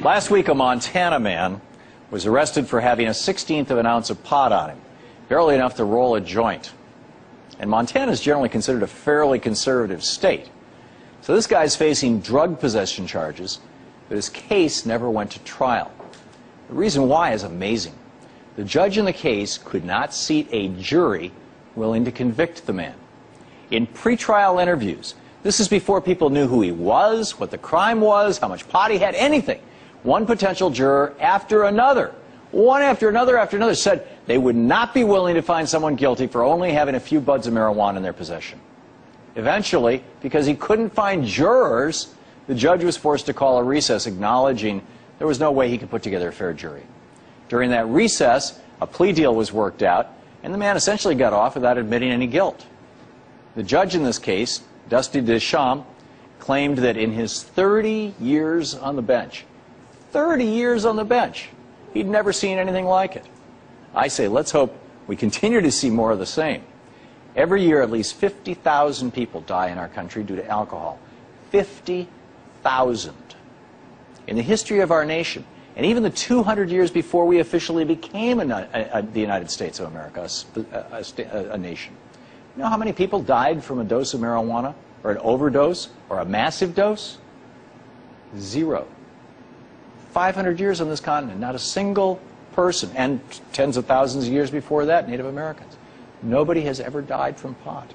Last week, a Montana man was arrested for having 1/16 of an ounce of pot on him, barely enough to roll a joint. And Montana is generally considered a fairly conservative state. So this guy's facing drug possession charges, but his case never went to trial. The reason why is amazing. The judge in the case could not seat a jury willing to convict the man. In pretrial interviews, this is before people knew who he was, what the crime was, how much pot he had, anything. One potential juror after another, one after another, said they would not be willing to find someone guilty for only having a few buds of marijuana in their possession. Eventually, because he couldn't find jurors, the judge was forced to call a recess, acknowledging there was no way he could put together a fair jury. During that recess, a plea deal was worked out, and the man essentially got off without admitting any guilt. The judge in this case, Dusty Deschamps, claimed that in his 30 years on the bench, 30 years on the bench, he'd never seen anything like it. I say, let's hope we continue to see more of the same. Every year, at least 50,000 people die in our country due to alcohol. 50,000. In the history of our nation, and even the 200 years before we officially became the United States of America, a nation, you know how many people died from a dose of marijuana, or an overdose, or a massive dose? Zero. 500 years on this continent, not a single person, and tens of thousands of years before that, Native Americans. Nobody has ever died from pot.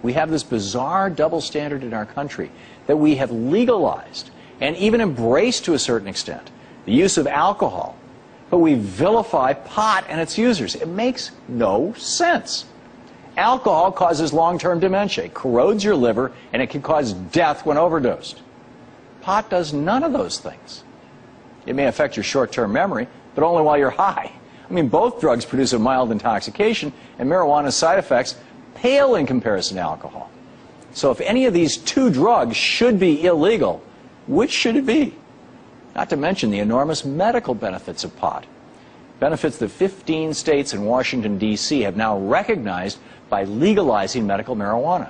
We have this bizarre double standard in our country that we have legalized and even embraced to a certain extent the use of alcohol, but we vilify pot and its users. It makes no sense. Alcohol causes long-term dementia. It corrodes your liver, and it can cause death when overdosed. Pot does none of those things. It may affect your short-term memory, but only while you're high. I mean, both drugs produce a mild intoxication, and marijuana's side effects pale in comparison to alcohol. So if any of these two drugs should be illegal, which should it be? Not to mention the enormous medical benefits of pot. Benefits that 15 states and Washington, D.C. have now recognized by legalizing medical marijuana.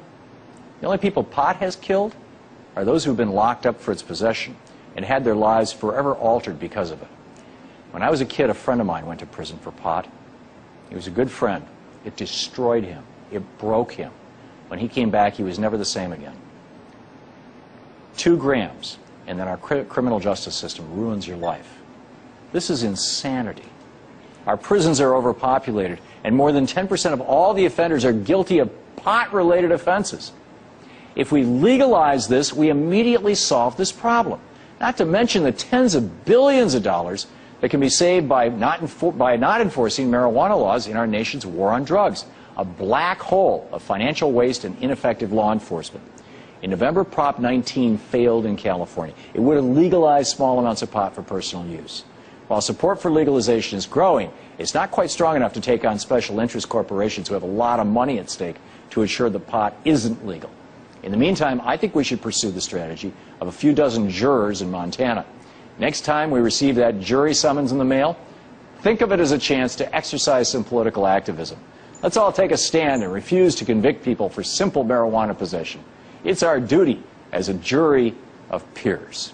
The only people pot has killed are those who've been locked up for its possession and had their lives forever altered because of it. When I was a kid, a friend of mine went to prison for pot. He was a good friend. It destroyed him. It broke him. When he came back, he was never the same again. 2 grams, and then our criminal justice system ruins your life. This is insanity. Our prisons are overpopulated, and more than 10% of all the offenders are guilty of pot-related offenses. If we legalize this, we immediately solve this problem. Not to mention the tens of billions of dollars that can be saved by not enforcing marijuana laws in our nation's war on drugs. A black hole of financial waste and ineffective law enforcement. In November, Prop 19 failed in California. It would have legalized small amounts of pot for personal use. While support for legalization is growing, it's not quite strong enough to take on special interest corporations who have a lot of money at stake to ensure that pot isn't legal. In the meantime, I think we should pursue the strategy of a few dozen jurors in Montana. Next time we receive that jury summons in the mail, think of it as a chance to exercise some political activism. Let's all take a stand and refuse to convict people for simple marijuana possession. It's our duty as a jury of peers.